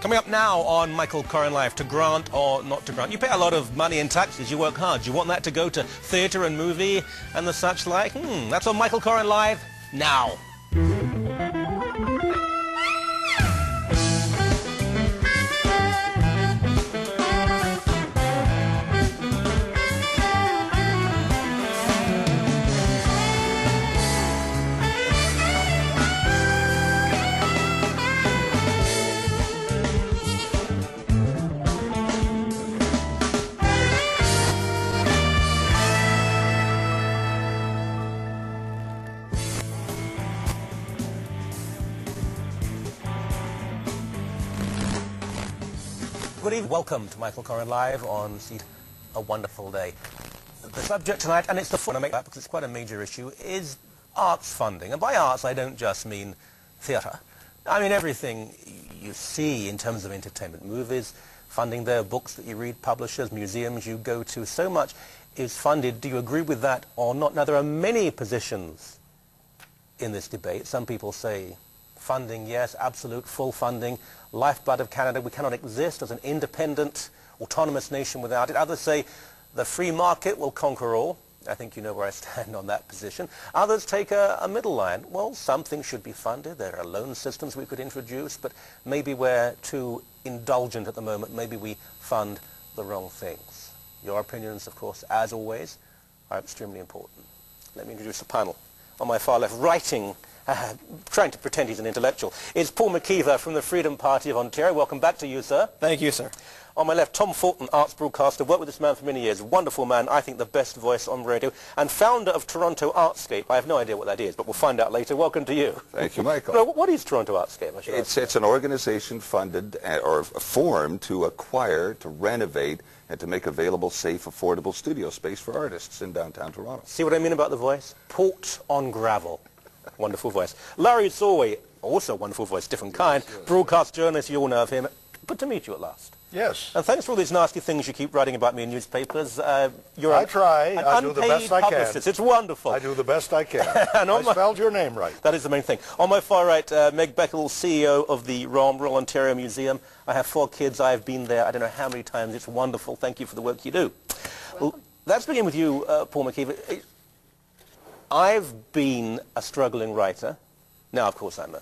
Coming up now on Michael Coren Live, to grant or not to grant. You pay a lot of money in taxes, you work hard. You want that to go to theatre and movie and the such like? That's on Michael Coren Live now. Good evening. Welcome to Michael Coren Live on a wonderful day. The subject tonight, and it's the fun I make that because it's quite a major issue, is arts funding. And by arts, I don't just mean theatre. I mean everything you see in terms of entertainment, movies, funding there, books that you read, publishers, museums you go to. So much is funded. Do you agree with that or not? Now, there are many positions in this debate. Some people say funding, yes, absolute, full funding. Lifeblood of Canada, we cannot exist as an independent, autonomous nation without it. Others say the free market will conquer all. I think you know where I stand on that position. Others take a middle line. Well, something should be funded. There are loan systems we could introduce, but maybe we're too indulgent at the moment. Maybe we fund the wrong things. Your opinions, of course, as always, are extremely important. Let me introduce the panel. On my far left, writing, trying to pretend he's an intellectual, is Paul McKeever from the Freedom Party of Ontario. Welcome back to you, sir. Thank you, sir. On my left, Tom Fulton, arts broadcaster, worked with this man for many years. Wonderful man, I think the best voice on radio, and founder of Toronto Artscape. I have no idea what that is, but we'll find out later. Welcome to you. Thank you, Michael. No, what is Toronto Artscape? It's an organization funded or formed to acquire, to renovate, and to make available safe, affordable studio space for artists in downtown Toronto. See what I mean about the voice? Port on gravel. Wonderful voice. Larry Solway, also wonderful voice, different kind. Yes. Broadcast journalist, you all know of him. Good to meet you at last. Yes. And thanks for all these nasty things you keep writing about me in newspapers. You're I try. I do the best I can. It's wonderful. I do the best I can. And I spelled your name right. That is the main thing. On my far right, Beckel, CEO of the Royal Ontario Museum. I have 4 kids. I have been there I don't know how many times. It's wonderful. Thank you for the work you do. Well, let's begin with you, Paul McKeever. I've been a struggling writer. Now, of course, I'm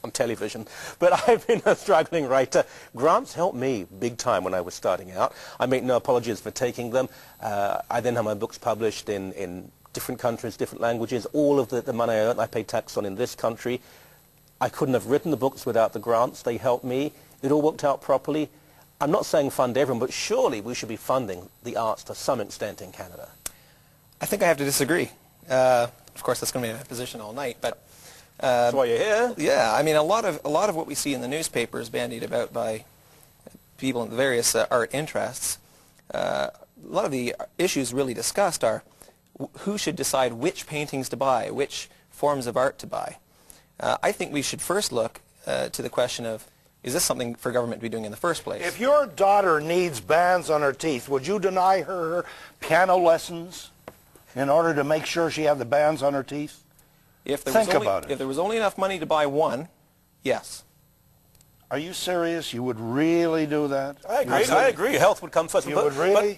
on television, but I've been a struggling writer. Grants helped me big time when I was starting out. I make no apologies for taking them. I then had my books published in different countries, different languages. All of the money I earned, I paid tax on in this country. I couldn't have written the books without the grants. They helped me. It all worked out properly. I'm not saying fund everyone, but surely we should be funding the arts to some extent in Canada. I think I have to disagree. Of course, that's going to be my position all night, but that's why you're here. Yeah, I mean, a lot of what we see in the newspapers bandied about by people in the various art interests. A lot of the issues really discussed are who should decide which paintings to buy, which forms of art to buy. I think we should first look to the question of, is this something for government to be doing in the first place? If your daughter needs bands on her teeth, would you deny her piano lessons in order to make sure she have the bands on her teeth? Think about it. If there was only enough money to buy one, yes. Are you serious? You would really do that? I agree. Health would come first. You would really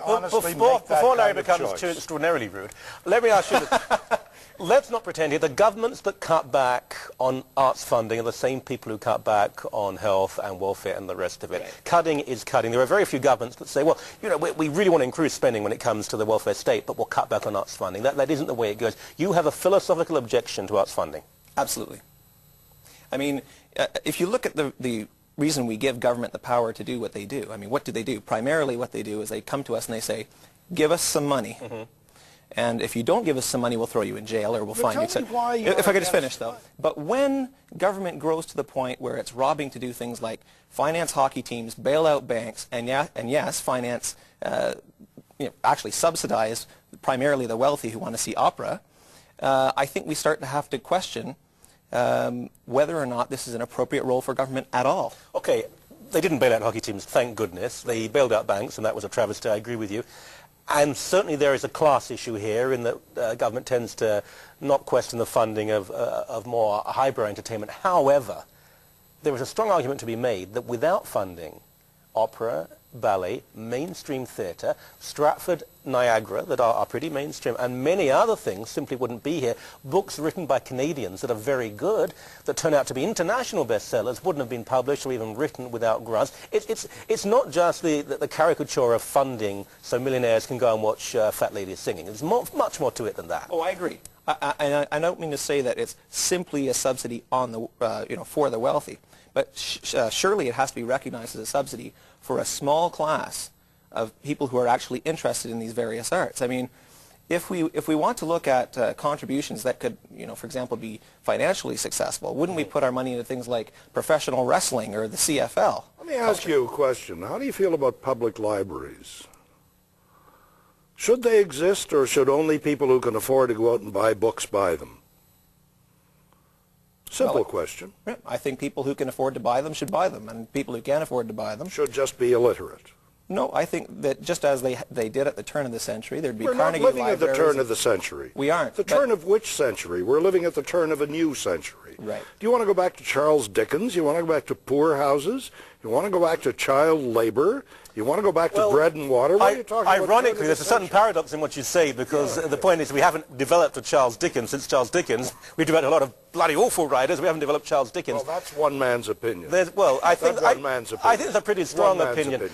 honestly make that before Larry kind of becomes choice. too extraordinarily rude, let me ask you this. Let's not pretend here. The governments that cut back on arts funding are the same people who cut back on health and welfare and the rest of it. Right. Cutting is cutting. There are very few governments that say, well, you know, we really want to increase spending when it comes to the welfare state, but we'll cut back on arts funding. That isn't the way it goes. You have a philosophical objection to arts funding. Absolutely. I mean, if you look at the reason we give government the power to do what they do, I mean, what do they do? Primarily what they do is they come to us and they say, give us some money. Mm-hmm. And if you don't give us some money, we'll throw you in jail or we'll fine you. If I could just finish, though. But when government grows to the point where it's robbing to do things like finance hockey teams, bail out banks, and yes, finance, actually subsidize primarily the wealthy who want to see opera, I think we start to have to question whether or not this is an appropriate role for government at all. Okay, they didn't bail out hockey teams, thank goodness. They bailed out banks, and that was a travesty, I agree with you. And certainly there is a class issue here in that government tends to not question the funding of more highbrow entertainment. However, there is a strong argument to be made that without funding, opera, ballet, mainstream theatre, Stratford, Niagara, that are pretty mainstream, and many other things simply wouldn't be here. Books written by Canadians that are very good, that turn out to be international bestsellers, wouldn't have been published or even written without grants. It's not just the caricature of funding so millionaires can go and watch fat ladies singing. There's much more to it than that. Oh, I agree. I don't mean to say that it's simply a subsidy on the, for the wealthy, but surely it has to be recognized as a subsidy for a small class of people who are actually interested in these various arts. I mean, if we want to look at contributions that could, for example, be financially successful, wouldn't we put our money into things like professional wrestling or the CFL? Let me ask you a question. How do you feel about public libraries? Should they exist, or should only people who can afford to go out and buy books buy them? Simple question. Yeah, I think people who can afford to buy them should buy them, and people who can't afford to buy them should just be illiterate. No, I think that just as they did at the turn of the century, there'd be We're Carnegie not living at the libraries. turn of the century. We aren't. The turn of which century? We're living at the turn of a new century. Right. Do you want to go back to Charles Dickens? You want to go back to poor houses? You want to go back to child labor? You want to go back to bread and water? What are you talking about? Ironically, there's a certain paradox in what you say, because the point is we haven't developed a Charles Dickens since Charles Dickens. We've developed a lot of bloody awful writers. We haven't developed Charles Dickens. Well, that's one man's opinion. I think it's a pretty strong One man's opinion.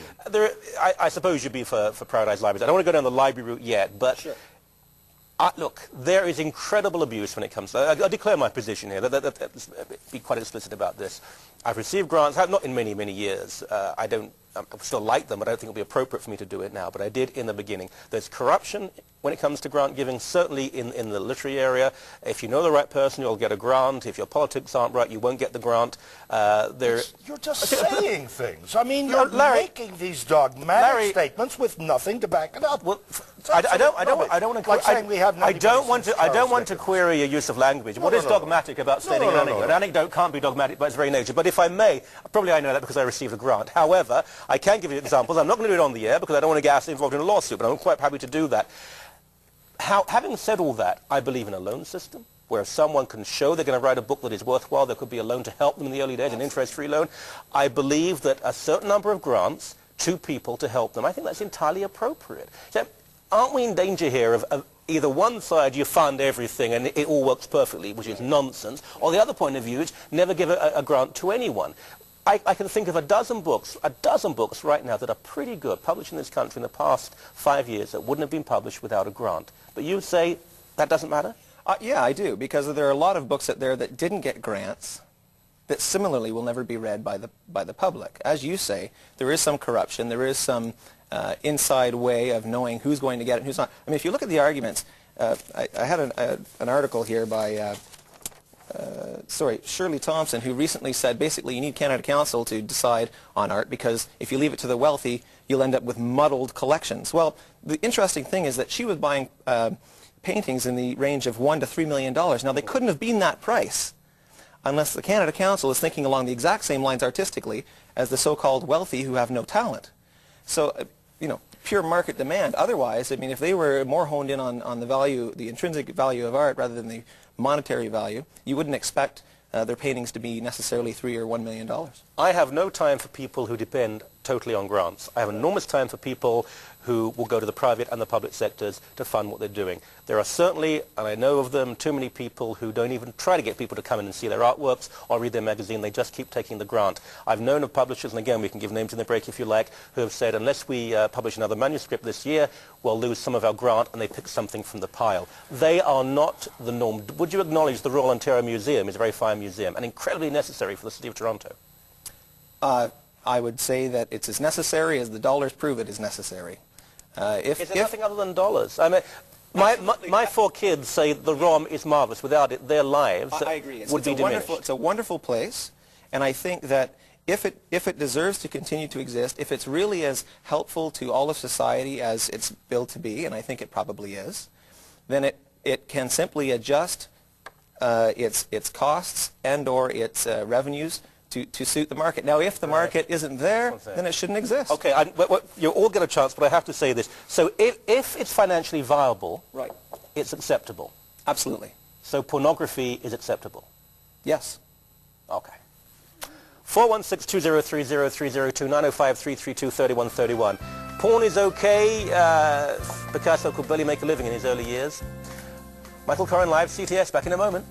I suppose you'd be for privatized libraries. I don't want to go down the library route yet, but sure. Look, there is incredible abuse when it comes to... I declare my position here. Let's be quite explicit about this. I've received grants, not in many, many years. I still like them, but I don't think it would be appropriate for me to do it now. But I did in the beginning. There's corruption when it comes to grant giving, certainly in the literary area. If you know the right person, you'll get a grant. If your politics aren't right, you won't get the grant. You're just saying things. I mean, you're making these dogmatic statements with nothing to back it up. Well, I don't want to... Like saying we have I don't want to query your use of language. What is dogmatic about stating an anecdote? An anecdote can't be dogmatic by its very nature. But if I may, probably I know that because I received a grant. However, I can give you examples. I'm not going to do it on the air because I don't want to get involved in a lawsuit, but I'm quite happy to do that. Having said all that, I believe in a loan system where if someone can show they're going to write a book that is worthwhile, there could be a loan to help them in the early days, an interest-free loan. I believe that a certain number of grants to people to help them, I think that's entirely appropriate. So, aren't we in danger here of either one side you fund everything and it all works perfectly, which is nonsense, or the other point of view is never give a grant to anyone? I can think of a dozen books right now that are pretty good, published in this country in the past 5 years that wouldn't have been published without a grant. But you say that doesn't matter? Yeah, I do, because there are a lot of books out there that didn't get grants that similarly will never be read by the public. As you say, there is some corruption, there is some inside way of knowing who's going to get it and who's not. I mean, if you look at the arguments, I had an article here by Shirley Thompson, who recently said basically you need Canada Council to decide on art because if you leave it to the wealthy, you'll end up with muddled collections. Well, the interesting thing is that she was buying paintings in the range of $1 to $3 million. Now, they couldn't have been that price unless the Canada Council is thinking along the exact same lines artistically as the so-called wealthy who have no talent. So, pure market demand. Otherwise, I mean, if they were more honed in on the value, the intrinsic value of art rather than the monetary value, you wouldn't expect their paintings to be necessarily $3 or $1 million. I have no time for people who depend totally on grants. I have enormous time for people who will go to the private and the public sectors to fund what they're doing. There are certainly, and I know of them, too many people who don't even try to get people to come in and see their artworks or read their magazine. They just keep taking the grant. I've known of publishers, and again, we can give names in the break if you like, who have said, unless we publish another manuscript this year, we'll lose some of our grant, and they pick something from the pile. They are not the norm. Would you acknowledge the Royal Ontario Museum is a very fine museum and incredibly necessary for the City of Toronto? I would say that it's as necessary as the dollars prove it is necessary. Is there nothing other than dollars? I mean, my 4 kids say the ROM is marvelous. Without it, their lives I agree. would be diminished. It's a wonderful place, and I think that if it deserves to continue to exist, if it's really as helpful to all of society as it's billed to be, and I think it probably is, then it can simply adjust its costs and or its revenues to suit the market. Now, if the market isn't there, then it shouldn't exist. Okay, you all get a chance, but I have to say this. So if it's financially viable, right, it's acceptable. Absolutely. So pornography is acceptable? Yes. Okay. 416-203-0302, 905-332-3131. Porn is okay. Picasso could barely make a living in his early years. Michael Coren live, CTS, back in a moment.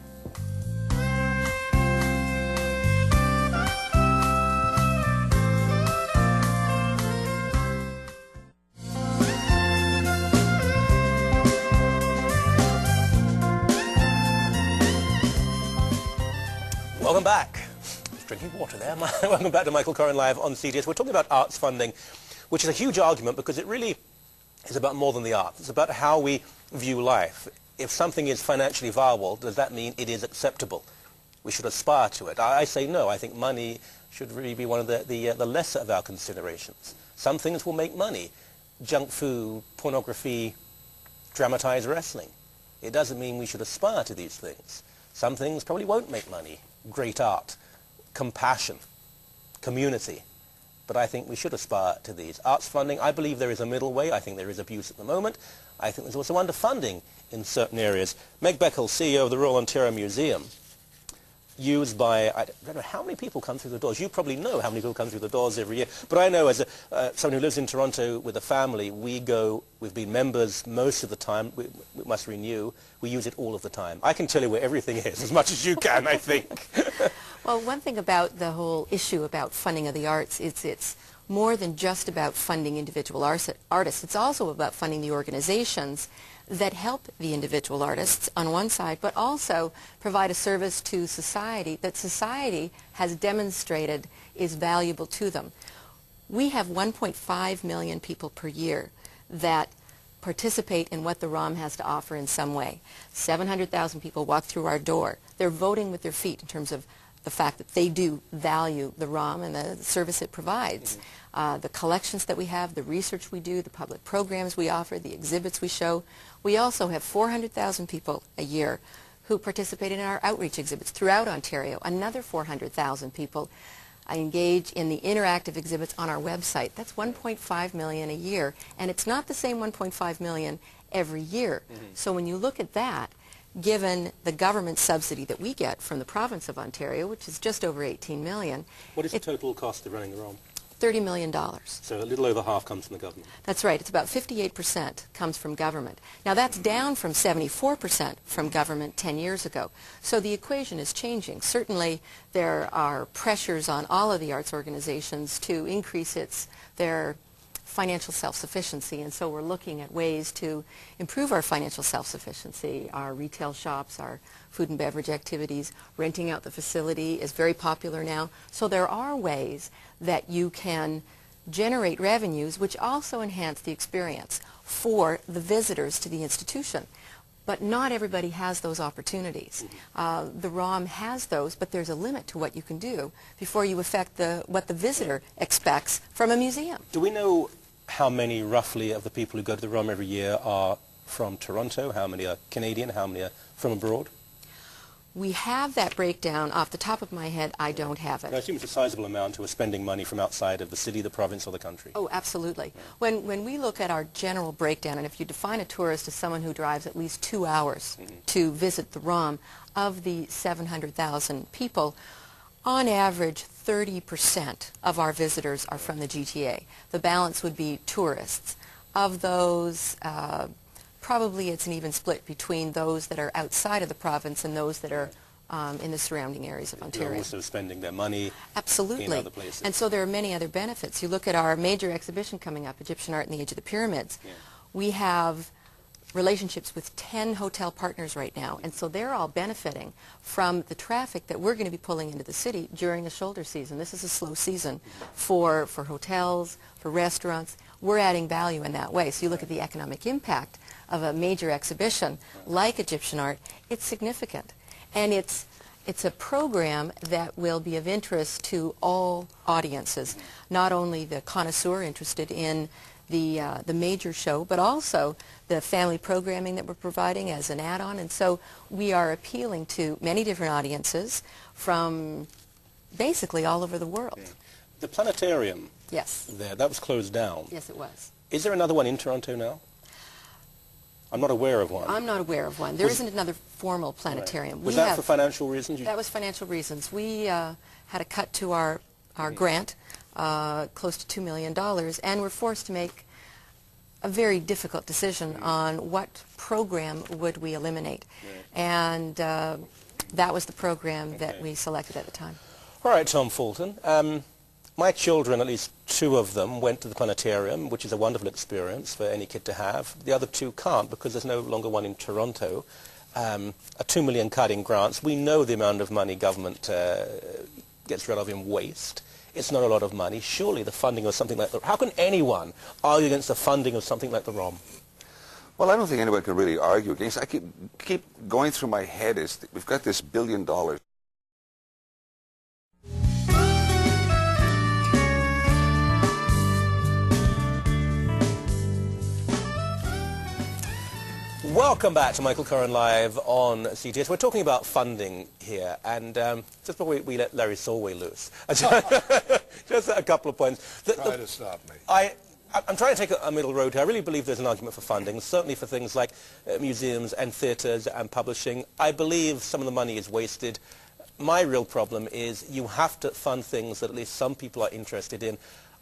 Welcome back. Just drinking water there. Welcome back to Michael Coren Live on CTS. We're talking about arts funding, which is a huge argument because it really is about more than the arts. It's about how we view life. If something is financially viable, does that mean it is acceptable? We should aspire to it. I say no. I think money should really be one of the lesser of our considerations. Some things will make money. Junk food, pornography, dramatized wrestling. It doesn't mean we should aspire to these things. Some things probably won't make money. Great art, compassion, community. But I think we should aspire to these. Arts funding, I believe there is a middle way. I think there is abuse at the moment. I think there's also underfunding in certain areas. Meg Beckel, CEO of the Royal Ontario Museum, used by, I don't know how many people come through the doors. You probably know how many people come through the doors every year. But I know as someone who lives in Toronto with a family, we've been members most of the time. We must renew. We use it all of the time. I can tell you where everything is, as much as you can, I think. Well, one thing about the whole issue about funding of the arts is it's more than just about funding individual artists. It's also about funding the organizations that help the individual artists on one side, but also provide a service to society that society has demonstrated is valuable to them. We have 1.5 million people per year that participate in what the ROM has to offer in some way. 700,000 people walk through our door. They're voting with their feet in terms of the fact that they do value the ROM and the service it provides. The collections that we have, the research we do, the public programs we offer, the exhibits we show. We also have 400,000 people a year who participate in our outreach exhibits throughout Ontario. Another 400,000 people engage in the interactive exhibits on our website. That's 1.5 million a year, and it's not the same 1.5 million every year. So when you look at that, given the government subsidy that we get from the province of Ontario, which is just over 18 million. What is the total cost of running the ROM? $30 million. So a little over half comes from the government. That's right. It's about 58% comes from government. Now that's down from 74% from government 10 years ago. So the equation is changing. Certainly there are pressures on all of the arts organizations to increase their financial self-sufficiency, and so we're looking at ways to improve our financial self-sufficiency. Our retail shops, our food and beverage activities, renting out the facility is very popular now. So there are ways that you can generate revenues which also enhance the experience for the visitors to the institution. But not everybody has those opportunities. The ROM has those, but there's a limit to what you can do before you affect what the visitor expects from a museum. Do we know how many roughly of the people who go to the ROM every year are from Toronto? How many are Canadian? How many are from abroad? We have that breakdown. Off the top of my head, I don't have it. I assume it's a sizable amount who are spending money from outside of the city, the province, or the country. Oh, absolutely. When we look at our general breakdown, and if you define a tourist as someone who drives at least 2 hours to visit the ROM, of the 700,000 people, on average, 30% of our visitors are from the GTA. The balance would be tourists. Of those, probably it's an even split between those that are outside of the province and those that are in the surrounding areas of Ontario. They're also spending their money Absolutely. in other places. And so there are many other benefits. You look at our major exhibition coming up, Egyptian Art in the Age of the Pyramids. Yeah. We have relationships with 10 hotel partners right now, and so they're all benefiting from the traffic that we're going to be pulling into the city during the shoulder season. This is a slow season for hotels, for restaurants. We're adding value in that way. So you look at the economic impact of a major exhibition like Egyptian Art, it's significant. And it's a program that will be of interest to all audiences, not only the connoisseur interested in the major show, but also the family programming that we're providing as an add-on. And so we are appealing to many different audiences from basically all over the world. Yeah. The planetarium, Yes. that was closed down. Yes, it was. Is there another one in Toronto now? I'm not aware of one. I'm not aware of one. There isn't another formal planetarium. Right. Was that for financial reasons? That was financial reasons. We had a cut to our our grant, close to $2 million, and we're forced to make a very difficult decision on what program would we eliminate. And that was the program that we selected at the time. All right, Tom Fulton. My children, at least 2 of them, went to the planetarium, which is a wonderful experience for any kid to have. The other 2 can't because there's no longer one in Toronto. A $2 million cut in grants. We know the amount of money government gets rid of in waste. It's not a lot of money. Surely the funding of something like the... How can anyone argue against the funding of something like the ROM? Well, I don't think anyone can really argue against. I keep going through my head is we've got this $1 billion. Welcome back to Michael Coren Live on CTS. We're talking about funding here, and just before we let Larry Solway loose, just a couple of points. Try to stop me. I'm trying to take a middle road here. I really believe there's an argument for funding, certainly for things like museums and theatres and publishing. I believe some of the money is wasted. My real problem is you have to fund things that at least some people are interested in.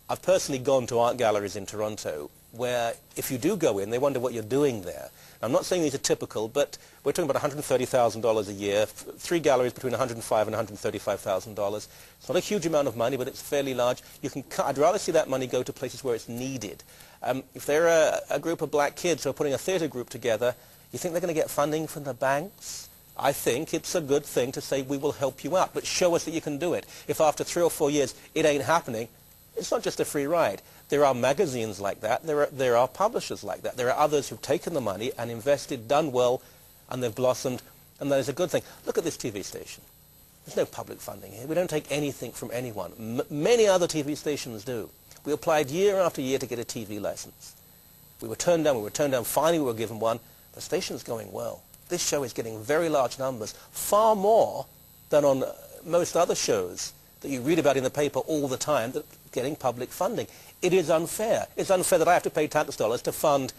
I've personally gone to art galleries in Toronto where if you do go in, they wonder what you're doing there. I'm not saying these are typical, but we're talking about $130,000 a year, 3 galleries between $105,000 and $135,000. It's not a huge amount of money, but it's fairly large. I'd rather see that money go to places where it's needed. If they're a group of black kids who are putting a theatre group together, you think they're going to get funding from the banks? I think it's a good thing to say we will help you out, but show us that you can do it. If after 3 or 4 years it ain't happening, it's not just a free ride. There are magazines like that. There are publishers like that. There are others who've taken the money and invested, done well, and they've blossomed, and that is a good thing. Look at this TV station. There's no public funding here. We don't take anything from anyone. Many other TV stations do. We applied year after year to get a TV license. We were turned down. We were turned down. Finally, we were given one. The station's going well. This show is getting very large numbers, far more than on most other shows that you read about in the paper all the time that are getting public funding. It is unfair. It's unfair that I have to pay tax dollars to fund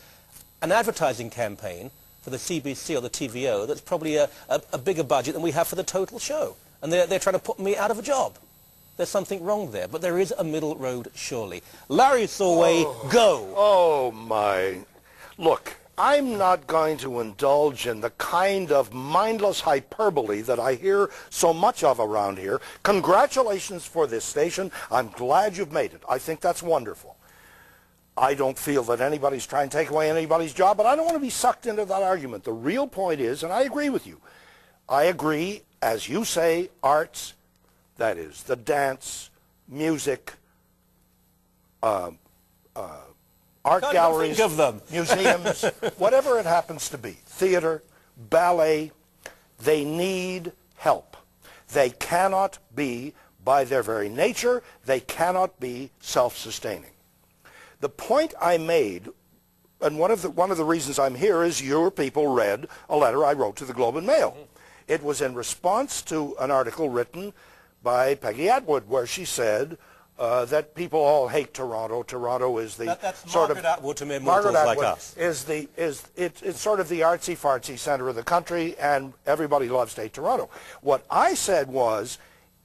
an advertising campaign for the CBC or the TVO that's probably a bigger budget than we have for the total show. And they're trying to put me out of a job. There's something wrong there, but there is a middle road, surely. Larry Solway, go! Oh, my. Look, I'm not going to indulge in the kind of mindless hyperbole that I hear so much of around here. Congratulations for this station. I'm glad you've made it. I think that's wonderful. I don't feel that anybody's trying to take away anybody's job, but I don't want to be sucked into that argument. The real point is, and I agree with you, I agree, as you say, arts, that is, the dance, music, art galleries, think of them. museums, whatever it happens to be, theater, ballet, they need help. They cannot be, by their very nature, they cannot be self-sustaining. The point I made, and one of the reasons I'm here is your people read a letter I wrote to the Globe and Mail. It was in response to an article written by Peggy Atwood where she said, that people all hate Toronto. Toronto is the that's sort Margaret of Atwood to mere mortals like us. It's sort of the artsy-fartsy center of the country, and everybody loves to hate Toronto. What I said was,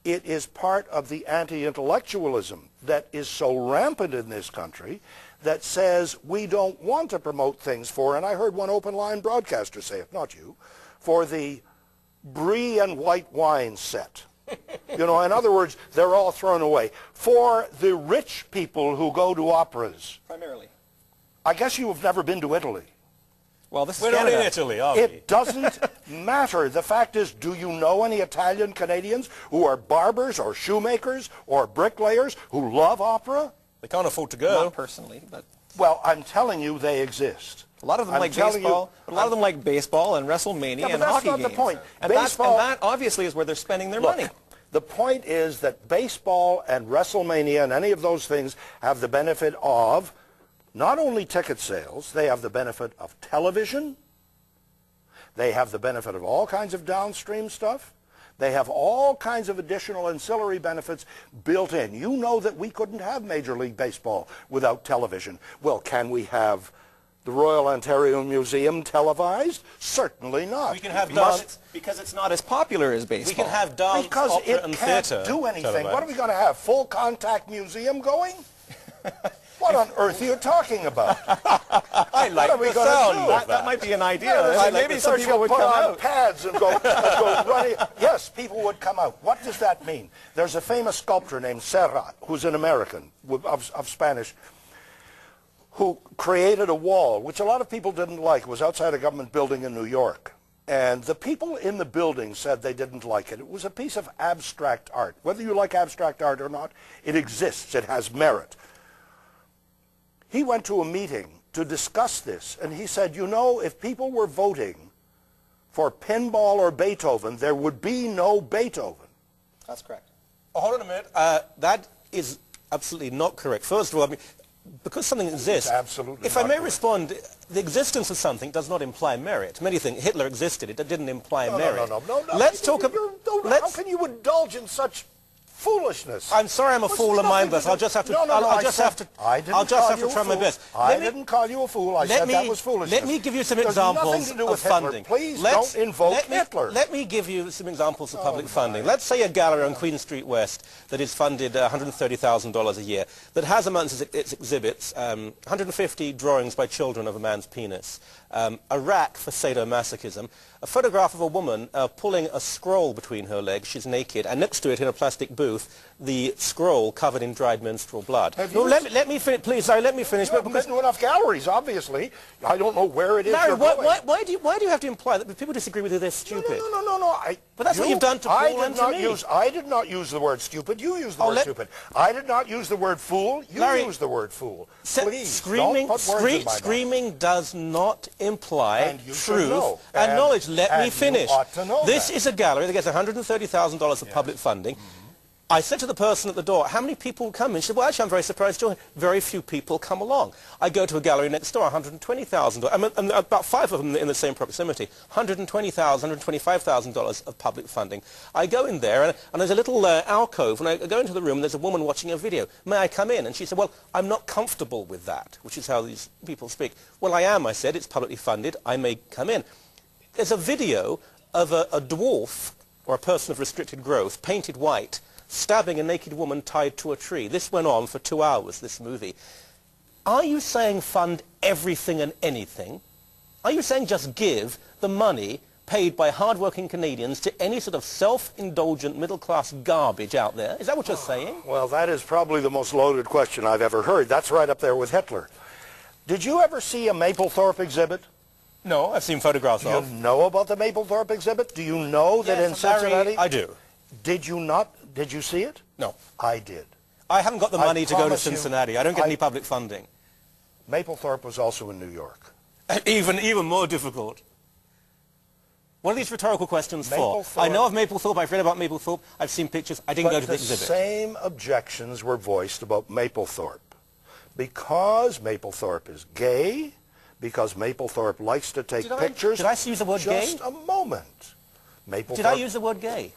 it is part of the anti-intellectualism that is so rampant in this country that says we don't want to promote things for, and I heard one open line broadcaster say it, not you, for the brie and white wine set. You know, in other words, they're all thrown away. For the rich people who go to operas. Primarily. I guess you have never been to Italy. Well, this is We're not Canada. in Italy, are we? It doesn't matter. The fact is, do you know any Italian Canadians who are barbers or shoemakers or bricklayers who love opera? They can't afford to go. Not personally, but Well, I'm telling you they exist. a lot of them I'm like telling baseball. you- But a lot of them like baseball and WrestleMania Yeah, but and that's hockey not the games. point. And Baseball- that obviously is where they're spending their Look, money. the point is that baseball and WrestleMania and any of those things have the benefit of not only ticket sales, they have the benefit of television, they have the benefit of all kinds of downstream stuff, they have all kinds of additional ancillary benefits built in. You know that we couldn't have Major League Baseball without television. Well, can we have the Royal Ontario Museum televised? Certainly not. We can have Must- Because it's not as popular as baseball. We can have dance, because opera, it and can't theatre do anything. televised. What are we going to have? Full contact museum going? What on earth are you talking about? I like What are we the gonna sound do? of That might be an idea. Yeah, Maybe some people would put come on out. pads and go running. Yes, people would come out. What does that mean? There's a famous sculptor named Serra, who's an American of Spanish, who created a wall, which a lot of people didn't like. It was outside a government building in New York. And the people in the building said they didn't like it. It was a piece of abstract art. Whether you like abstract art or not, it exists. It has merit. He went to a meeting to discuss this, and he said, you know, if people were voting for pinball or Beethoven, there would be no Beethoven. That's correct. Oh, hold on a minute. That is absolutely not correct. First of all, I mean, because something exists, absolutely if I not may correct. respond, the existence of something does not imply merit. Many think Hitler existed. It didn't imply merit. No. Let's talk about... How can you indulge in such foolishness? I'm sorry I'm a fool of mine, but I'll just have to... I'll just have to try my best. I didn't call you a fool. I said that was foolishness. Let me give you some There's examples nothing to do of with Hitler. funding. Please don't invoke Hitler. Let me give you some examples of public funding. Let's say a gallery on Queen Street West that is funded $130,000 a year, that has amongst its exhibits 150 drawings by children of a man's penis, a rack for sadomasochism, a photograph of a woman pulling a scroll between her legs. She's naked, and next to it in a plastic booth, the scroll covered in dried menstrual blood. No, let me finish, please. Sorry, let me finish. You haven't been to enough galleries, obviously. I don't know where it is. Larry, you're going. why do you have to imply that if people disagree with you, they're stupid? No. But that's what you've done to Paul and to me. I did not use the word stupid. You used the word stupid. I did not use the word fool. You Larry, used the word fool. Please, screaming, don't put words in my mouth. screaming does not imply And you should know. truth and knowledge. Let me you finish. ought to know This that. is a gallery that gets $130,000 of public funding. I said to the person at the door, how many people come in? She said, well, actually, I'm very surprised, John. Very few people come along. I go to a gallery next door, $120,000. And about 5 of them in the same proximity, $120,000, $125,000 of public funding. I go in there, and there's a little alcove, and I go into the room, and there's a woman watching a video. May I come in? And she said, well, I'm not comfortable with that, which is how these people speak. Well, I am, I said. It's publicly funded. I may come in. There's a video of a dwarf, or a person of restricted growth, painted white, stabbing a naked woman tied to a tree. This went on for 2 hours, this movie. Are you saying fund everything and anything? Are you saying just give the money paid by hard-working Canadians to any sort of self-indulgent middle-class garbage out there? Is that what you're saying? Well, that is probably the most loaded question I've ever heard. That's right up there with Hitler. Did you ever see a Mapplethorpe exhibit? No, I've seen photographs Do you of. know about the Mapplethorpe exhibit? Do you know that in Cincinnati? Larry, I do. Did you not? Did you see it? No. I did. I haven't got the money to go to promise you, Cincinnati. I don't get any public funding. Mapplethorpe was also in New York. Even more difficult. What are these rhetorical questions for? Mapplethorpe- I know of Mapplethorpe. I've read about Mapplethorpe. I've seen pictures. I didn't go to the exhibit. The same objections were voiced about Mapplethorpe. Because Mapplethorpe is gay, because Mapplethorpe likes to take pictures. Did I use the word gay? Just a moment. Mapplethorpe. Did I use the word gay?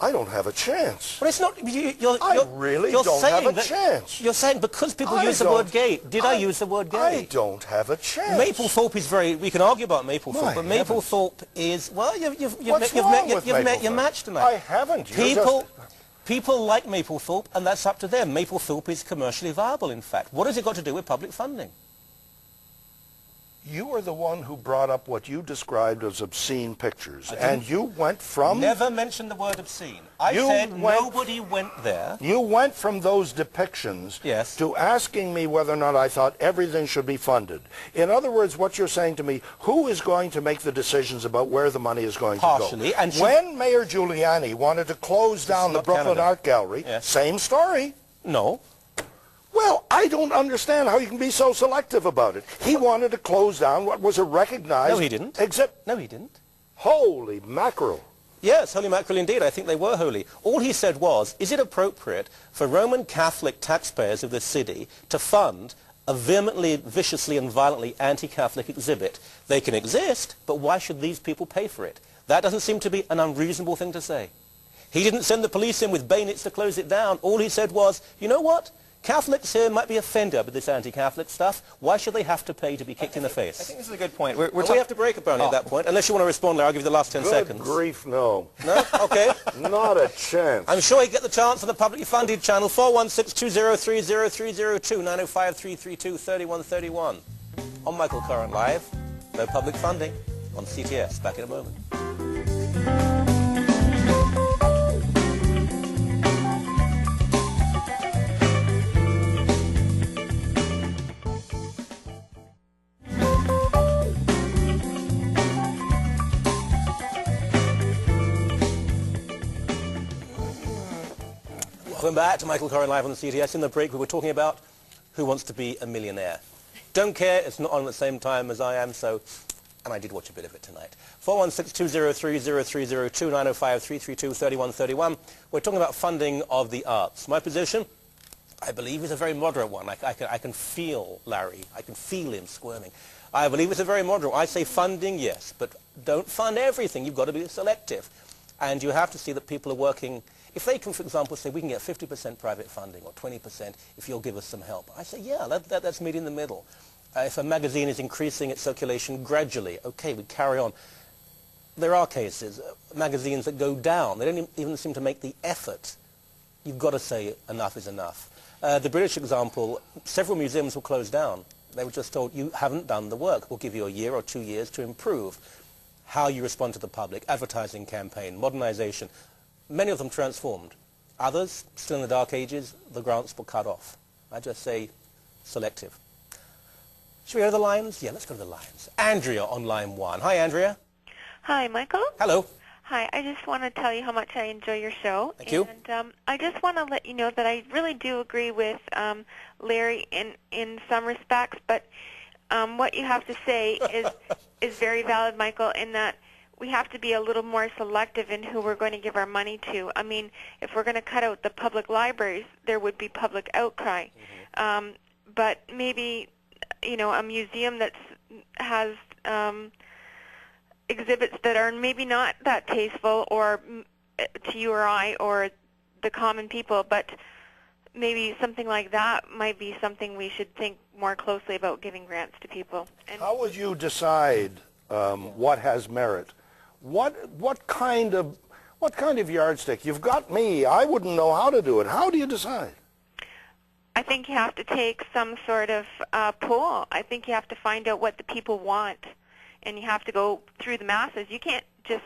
I don't have a chance. But it's not. I really don't have a chance. You're saying because people I use the don't- word gay. Did I use the word gay? I don't have a chance. Mapplethorpe is very. We can argue about Mapplethorpe, My but heavens. Mapplethorpe is. Well, you've What's wrong with met your Mapplethorpe? match tonight. I haven't. You're People like Mapplethorpe, and that's up to them. Mapplethorpe is commercially viable, in fact. What has it got to do with public funding? You are the one who brought up what you described as obscene pictures, and you went from... Never mentioned the word obscene. I said nobody went there. You went from those depictions to asking me whether or not I thought everything should be funded. In other words, what you're saying to me, who is going to make the decisions about where the money is going to go? Partially, and when Mayor Giuliani wanted to close down the Brooklyn Art Gallery, same story. No. Well, I don't understand how you can be so selective about it. He wanted to close down what was a recognized... No, he didn't. No, he didn't. Holy mackerel. Yes, holy mackerel indeed. I think they were holy. All he said was, is it appropriate for Roman Catholic taxpayers of this city to fund a vehemently, viciously and violently anti-Catholic exhibit? They can exist, but why should these people pay for it? That doesn't seem to be an unreasonable thing to say. He didn't send the police in with bayonets to close it down. All he said was, you know what? Catholics here might be offended with this anti-Catholic stuff. Why should they have to pay to be kicked in the face? I think this is a good point. We have to break apparently at that point. Unless you want to respond, Larry, I'll give you the last 10 seconds. Good grief, no. No? Okay. Not a chance. I'm sure you get the chance on the publicly funded channel, 416-203-0302, 905-332-3131. On Michael Coren Live, no public funding on CTS. Back in a moment. Welcome back to Michael Coren Live on the CTS. In the break, we were talking about Who Wants to Be a Millionaire. Don't care, it's not on at the same time as I am, so, and I did watch a bit of it tonight. 416-203-0302, 905-332-3131. We're talking about funding of the arts. My position, I believe, is a very moderate one. I can feel Larry. I can feel him squirming. I believe it's a very moderate one. I say funding, yes, but don't fund everything. You've got to be selective. And you have to see that people are working. If they can, for example, say we can get 50% private funding or 20% if you'll give us some help, I say, yeah, let's meet in the middle. If a magazine is increasing its circulation gradually, okay, we carry on. There are cases, magazines that go down. They don't even seem to make the effort. You've got to say enough is enough. The British example, several museums were closed down. They were just told, you haven't done the work. We'll give you a year or 2 years to improve how you respond to the public, advertising campaign, modernization. Many of them transformed. Others, still in the dark ages, the grants were cut off. I just say selective. Should we go to the lines? Yeah, let's go to the lines. Andrea on line 1. Hi, Andrea. Hi, Michael. Hello. Hi, I just want to tell you how much I enjoy your show. Thank you. And I just want to let you know that I really do agree with Larry in some respects, but what you have to say is very valid, Michael, in that we have to be a little more selective in who we're going to give our money to. I mean, if we're going to cut out the public libraries, there would be public outcry. Mm-hmm. But maybe, you know, a museum that has exhibits that are maybe not that tasteful or to you or I or the common people, but maybe something like that might be something we should think more closely about giving grants to people. And how would you decide what has merit? What kind of yardstick? You've got me. I wouldn't know how to do it. How do you decide? I think you have to take some sort of poll. I think you have to find out what the people want, and you have to go through the masses. You can't just,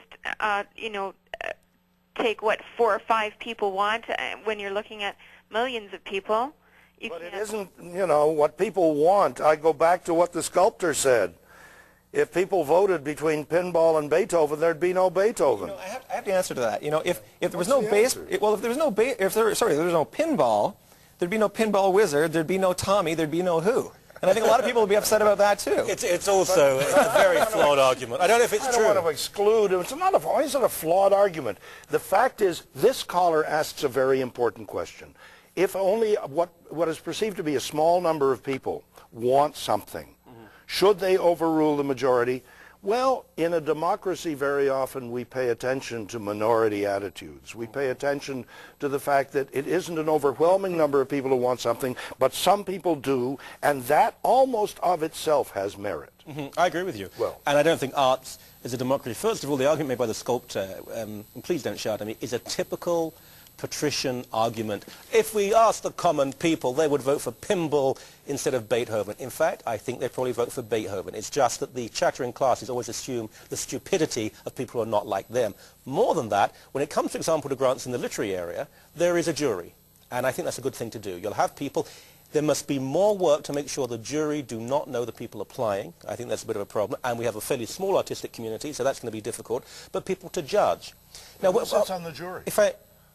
take what 4 or 5 people want when you're looking at millions of people. But it isn't, what people want. I go back to what the sculptor said. If people voted between pinball and Beethoven, there'd be no Beethoven. I have to answer to that. If there was no pinball, there'd be no pinball wizard, there'd be no Tommy, there'd be no Who. And I think a lot of people would be upset about that too. It's also a very flawed argument. I don't know if it's true. I don't want to exclude. Why is it a flawed argument? The fact is, this caller asks a very important question. If only what is perceived to be a small number of people want something, should they overrule the majority? Well, in a democracy, very often we pay attention to minority attitudes. We pay attention to the fact that it isn't an overwhelming number of people who want something, but some people do, and that almost of itself has merit. I agree with you. Well, and I don't think arts is a democracy. First of all, the argument made by the sculptor, and please don't shout at me, is a typical patrician argument. If we asked the common people, they would vote for pinball instead of Beethoven. In fact, I think they'd probably vote for Beethoven. It's just that the chattering classes always assume the stupidity of people who are not like them. More than that, when it comes, for example, to grants in the literary area, there is a jury. And I think that's a good thing to do. You'll have people. There must be more work to make sure the jury do not know the people applying. I think that's a bit of a problem. And we have a fairly small artistic community, so that's going to be difficult. But people to judge. Now, who sits on the jury?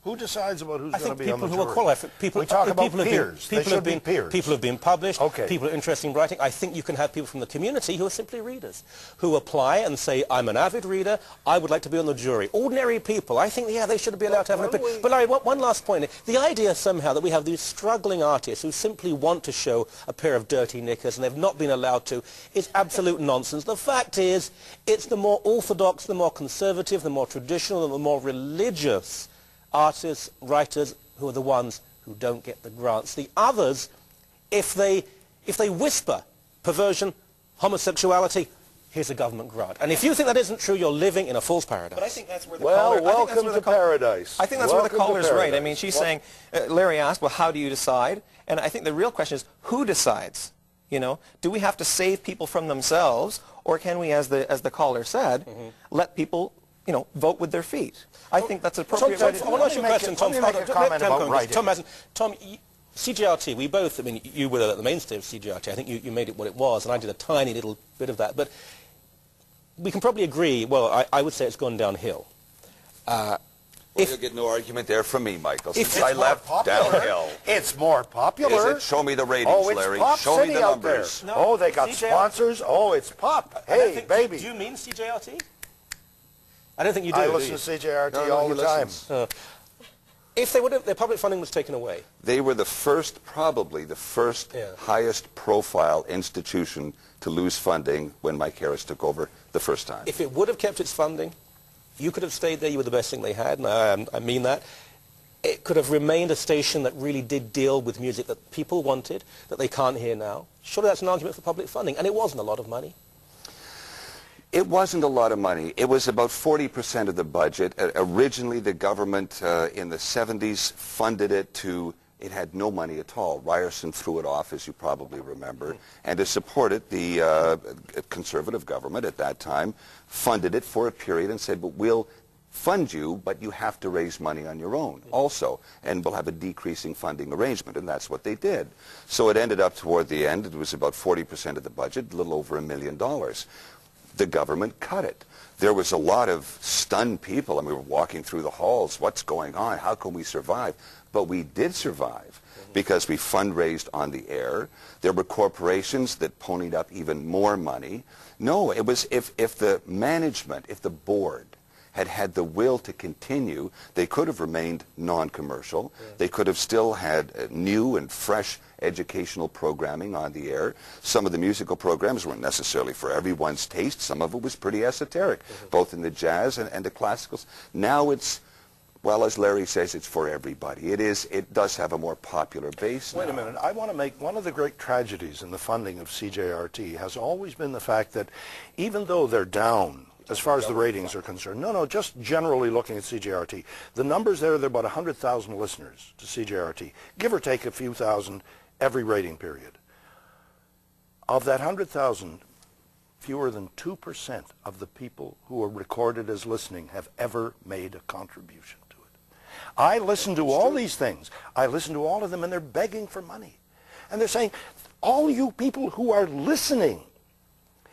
Who decides about who's going to be on the jury? I think people who are qualified. We talk about peers. They should be peers. People have been published. Okay. People are interested in writing. I think you can have people from the community who are simply readers, who apply and say, I'm an avid reader, I would like to be on the jury. Ordinary people, I think, yeah, they should be allowed to have an opinion. But Larry, one last point. The idea somehow that we have these struggling artists who simply want to show a pair of dirty knickers and they've not been allowed to is absolute nonsense. The fact is, it's the more orthodox, the more conservative, the more traditional, and the more religious artists, writers, who are the ones who don't get the grants. The others, if they whisper perversion, homosexuality, here's a government grant. And if you think that isn't true, you're living in a false paradise. But I think that's where the Well, caller... welcome to paradise. I think that's where the caller's right. I mean, she's saying, Larry asked, well, how do you decide? And I think the real question is, who decides? You know, do we have to save people from themselves, or can we, as the caller said, let people, you know, vote with their feet? I think that's an appropriate way to do it. I want to ask you a question, Tom. Tom, CJRT, we both, I mean, you were at the mainstay of CJRT. I think you made it what it was, and I did a tiny little bit of that. But we can probably agree, well, I would say it's gone downhill. Well, you'll get no argument there from me, Michael, since It's I left downhill. It's more popular. Is it? Show me the ratings, Oh, it's Larry. Pop Show City me the out there. numbers. No, Oh, they got CJRT. sponsors. Oh, it's pop. Hey, baby. Do you mean CJRT? I don't think you do. I do listen you? to CJRT No, all he the time. listens. If they would have, their public funding was taken away. They were the first, probably the first highest profile institution to lose funding when Mike Harris took over the first time. If it would have kept its funding, you could have stayed there. You were the best thing they had, and I mean that. It could have remained a station that really did deal with music that people wanted, that they can't hear now. Surely that's an argument for public funding, and it wasn't a lot of money. It wasn't a lot of money. It was about 40% of the budget. Originally, the government in the 70s funded it to, it had no money at all. Ryerson threw it off, as you probably remember. And to support it, the conservative government at that time funded it for a period and said, but we'll fund you, but you have to raise money on your own also, and we'll have a decreasing funding arrangement, and that's what they did. So it ended up toward the end, it was about 40% of the budget, a little over $1 million. The government cut it. There was a lot of stunned people. I mean, we were walking through the halls. What's going on? How can we survive? But we did survive because we fundraised on the air. There were corporations that ponied up even more money. No, it was if the management, if the board had had the will to continue, they could have remained non-commercial. They could have still had new and fresh educational programming on the air. Some of the musical programs weren't necessarily for everyone's taste. Some of it was pretty esoteric, both in the jazz and the classicals. Now it's, well, as Larry says, it's for everybody. It does have a more popular base Wait now. a minute. I want to make one of the great tragedies in the funding of CJRT has always been the fact that even though they're down as far as the ratings are concerned, no, just generally looking at CJRT, the numbers there, they're about 100,000 listeners to CJRT, give or take a few thousand every rating period. Of that 100,000, fewer than 2% of the people who are recorded as listening have ever made a contribution to it. I listen to all these things. I listen to all of them, and they're begging for money. And they're saying, all you people who are listening,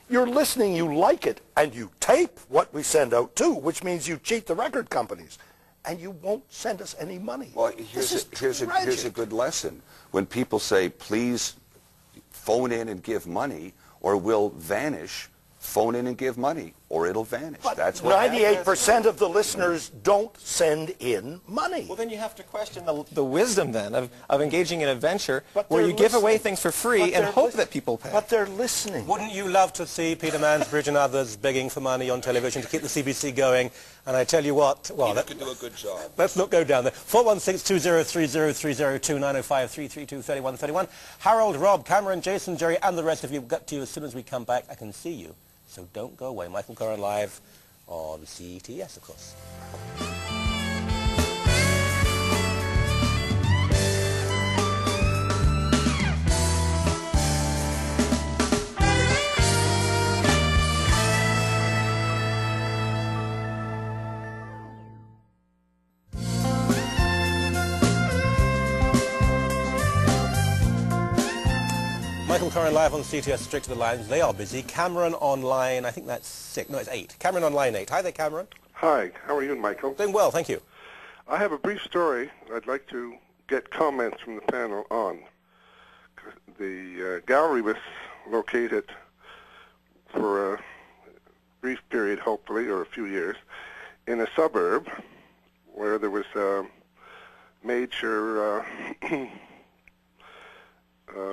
you're listening, you like it, and you tape what we send out too, which means you cheat the record companies, and you won't send us any money. Well, here's a good lesson. When people say, please phone in and give money, or we'll vanish, phone in and give money, or it'll vanish. But that's what 98% of the listeners don't send in money. Well, then you have to question the wisdom then of engaging in a venture But where they're you give away listening. things for free But and they're hope that people pay. But they're listening. Wouldn't you love to see Peter Mansbridge and others begging for money on television to keep the CBC going? And I tell you what, well, Peter could do a good job. let's not go down there. 416-2030-302-905-332-3131. Harold, Rob, Cameron, Jason, Jerry, and the rest of you, we'll get to you as soon as we come back. I can see you, so don't go away. Michael Coren live on CTS, of course. Michael Coren live on CTS, straight to the lines. They are busy. Cameron on line, I think that's 6. No, it's 8. Cameron on line 8. Hi there, Cameron. Hi, how are you, Michael? Doing well, thank you. I have a brief story I'd like to get comments from the panel on. The gallery was located for a brief period, hopefully, or a few years, in a suburb where there was a major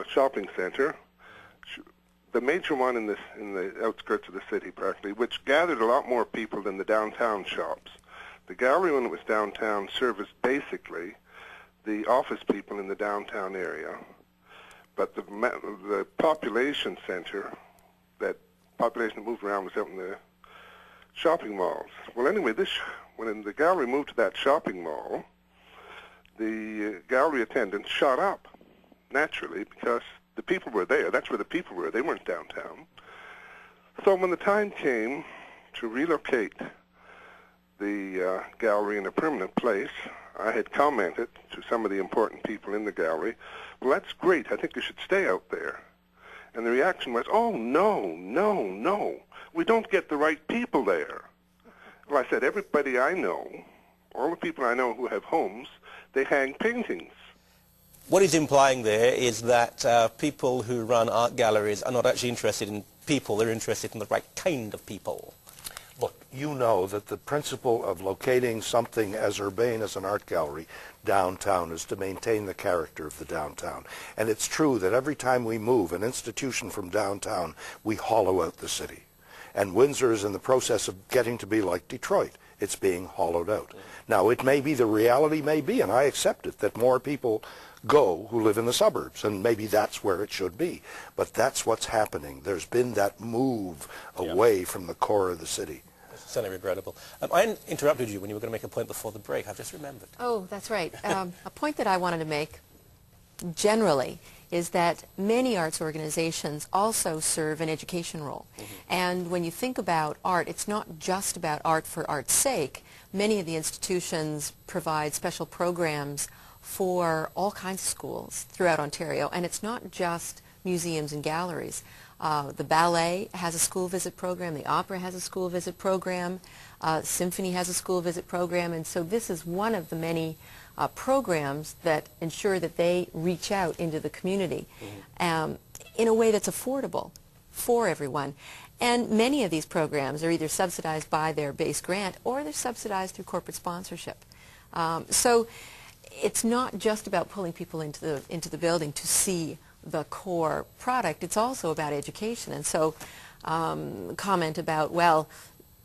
shopping center, the major one in the outskirts of the city, practically, which gathered a lot more people than the downtown shops. The gallery, when it was downtown, serviced basically the office people in the downtown area, but the population center, that population that moved around, was out in the shopping malls. Well, anyway, when the gallery moved to that shopping mall, the gallery attendants shot up, naturally, because the people were there. That's where the people were. They weren't downtown. So when the time came to relocate the gallery in a permanent place, I had commented to some of the important people in the gallery, well, that's great. I think you should stay out there. And the reaction was, oh, no, no, no. We don't get the right people there. Well, I said, everybody I know, all the people I know who have homes, they hang paintings. What he's implying there is that people who run art galleries are not actually interested in people, they're interested in the right kind of people. Look, you know that the principle of locating something as urbane as an art gallery downtown is to maintain the character of the downtown. And it's true that every time we move an institution from downtown, we hollow out the city. And Windsor is in the process of getting to be like Detroit. It's being hollowed out. Now, it may be, the reality may be, and I accept it, that more people go who live in the suburbs, and maybe that's where it should be. But that's what's happening. There's been that move away from the core of the city. It's certainly regrettable. I interrupted you when you were going to make a point before the break. I've just remembered. Oh, that's right. A point that I wanted to make generally is that many arts organizations also serve an education role. And when you think about art, it's not just about art for art's sake. Many of the institutions provide special programs for all kinds of schools throughout Ontario, and it's not just museums and galleries. The ballet has a school visit program, the opera has a school visit program, symphony has a school visit program, and so this is one of the many programs that ensure that they reach out into the community in a way that's affordable for everyone. And many of these programs are either subsidized by their base grant or they're subsidized through corporate sponsorship. So it's not just about pulling people into the building to see the core product. It's also about education. And so comment about, well,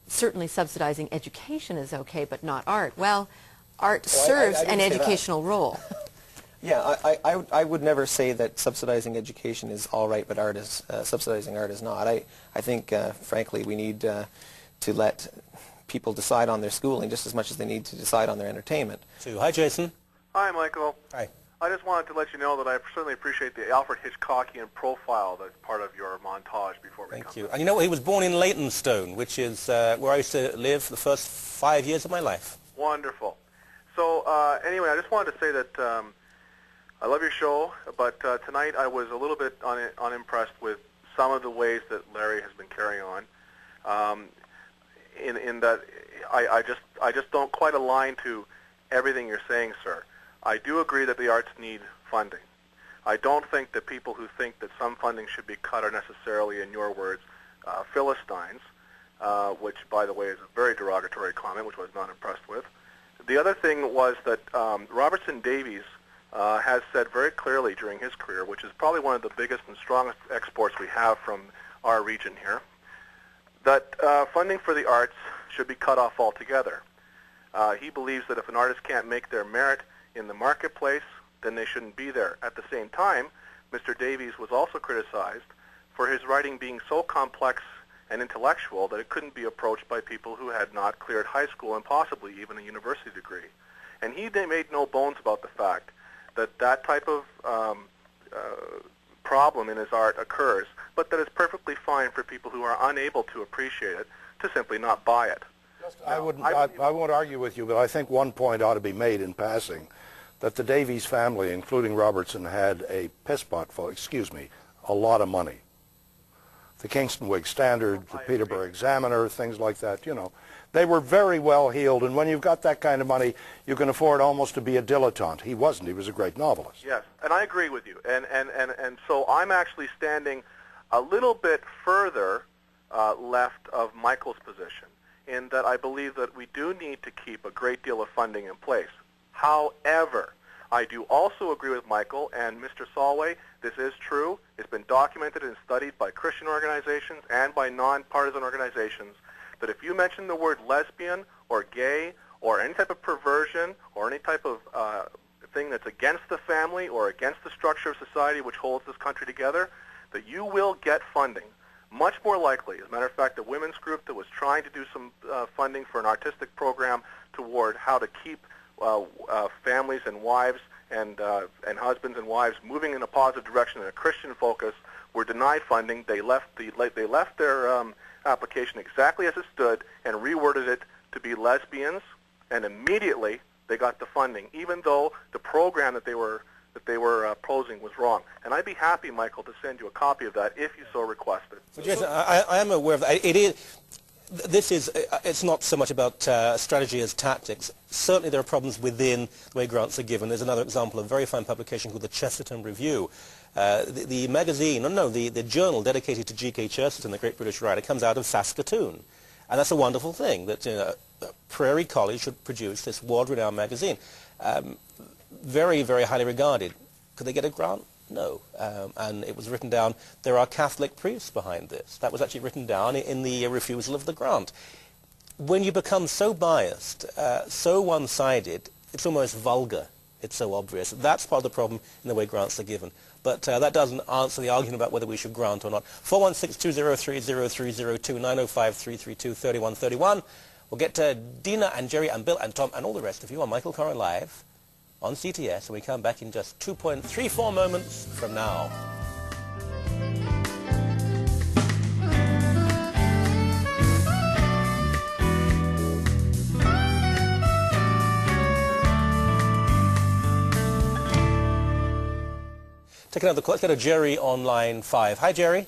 certainly subsidizing education is okay, but not art. Well, art serves an educational role. Yeah, I would never say that subsidizing education is all right, but art is subsidizing art is not. I think, frankly, we need to let people decide on their schooling just as much as they need to decide on their entertainment. So, hi, Jason. Hi, Michael. Hi. I just wanted to let you know that I certainly appreciate the Alfred Hitchcockian profile that's part of your montage before we Thank you. And you know what? He was born in Leytonstone, which is where I used to live the first 5 years of my life. Wonderful. So anyway, I just wanted to say that I love your show, but tonight I was a little bit unimpressed with some of the ways that Larry has been carrying on. In that I just don't quite align to everything you're saying, sir. I do agree that the arts need funding. I don't think that people who think that some funding should be cut are necessarily, in your words, Philistines, which, by the way, is a very derogatory comment, which I was not impressed with. The other thing was that Robertson Davies has said very clearly during his career, which is probably one of the biggest and strongest exports we have from our region here, that funding for the arts should be cut off altogether. He believes that if an artist can't make their merit in the marketplace, then they shouldn't be there. At the same time, Mr. Davies was also criticized for his writing being so complex and intellectual that it couldn't be approached by people who had not cleared high school and possibly even a university degree. And he made no bones about the fact that that type of problem in his art occurs, but that it's perfectly fine for people who are unable to appreciate it to simply not buy it. I won't argue with you, but I think one point ought to be made in passing, that the Davies family, including Robertson, had a a lot of money. The Kingston Whig Standard, the Peterborough Examiner, things like that, you know. They were very well heeled, and when you've got that kind of money, you can afford almost to be a dilettante. He wasn't. He was a great novelist. Yes, and I agree with you. And so I'm actually standing a little bit further left of Michael's position, in that I believe that we do need to keep a great deal of funding in place. However, I do also agree with Michael and Mr. Solway. This is true. It's been documented and studied by Christian organizations and by nonpartisan organizations that if you mention the word lesbian or gay or any type of perversion or any type of thing that's against the family or against the structure of society which holds this country together, that you will get funding. Much more likely, as a matter of fact, a women's group that was trying to do some funding for an artistic program toward how to keep families and wives and husbands and wives moving in a positive direction and a Christian focus were denied funding. They left their application exactly as it stood and reworded it to be lesbians, and immediately they got the funding, even though the program that they were posing was wrong. And I'd be happy, Michael, to send you a copy of that if you so requested. Well, Jason, I am aware of that. It's not so much about strategy as tactics. Certainly there are problems within the way grants are given. There's another example, a very fine publication called the Chesterton Review. The magazine, the journal dedicated to G.K. Chesterton, the great British writer, comes out of Saskatoon. And that's a wonderful thing, that Prairie College should produce this world-renowned magazine. Very, very highly regarded. Could they get a grant? No. And it was written down, there are Catholic priests behind this. That was actually written down in the refusal of the grant. When you become so biased, so one-sided, it's almost vulgar. It's so obvious. That's part of the problem in the way grants are given. But that doesn't answer the argument about whether we should grant or not. 416-203-0302, 905-332-3131. We'll get to Dina and Jerry and Bill and Tom and all the rest of you on Michael Coren Live on CTS, and we come back in just 2.34 moments from now. Taking another call. Let's go to Jerry on line 5. Hi, Jerry.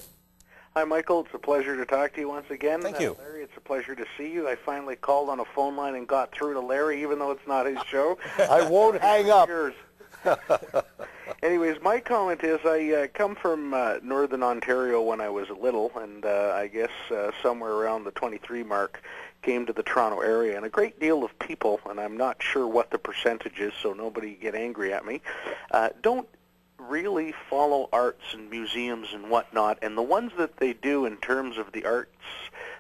Hi, Michael. It's a pleasure to talk to you once again. Thank you. Larry, it's a pleasure to see you. I finally called on a phone line and got through to Larry, even though it's not his show. I won't hang up. Anyways, my comment is I come from northern Ontario when I was little, and I guess somewhere around the 23 mark came to the Toronto area, and a great deal of people, and I'm not sure what the percentage is, so nobody get angry at me, don't really follow arts and museums and whatnot, and the ones that they do in terms of the arts